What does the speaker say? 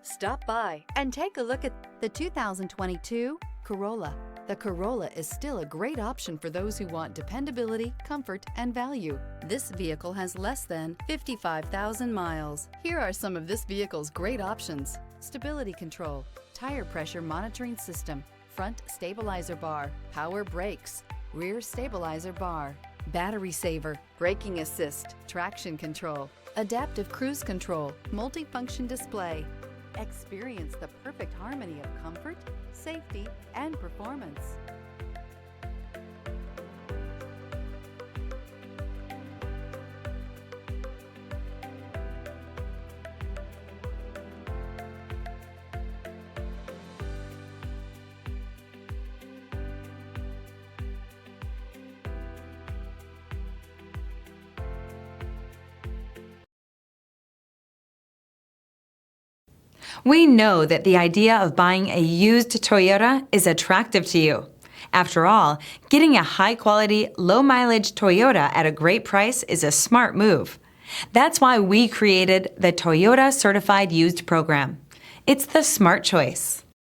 Stop by and take a look at the 2022 Corolla. The Corolla is still a great option for those who want dependability, comfort, and value. This vehicle has less than 55,000 miles. Here are some of this vehicle's great options: stability control, tire pressure monitoring system, front stabilizer bar, power brakes, rear stabilizer bar, battery saver, braking assist, traction control, adaptive cruise control, multifunction display. Experience the perfect harmony of comfort, safety, and performance. We know that the idea of buying a used Toyota is attractive to you. After all, getting a high-quality, low-mileage Toyota at a great price is a smart move. That's why we created the Toyota Certified Used program. It's the smart choice.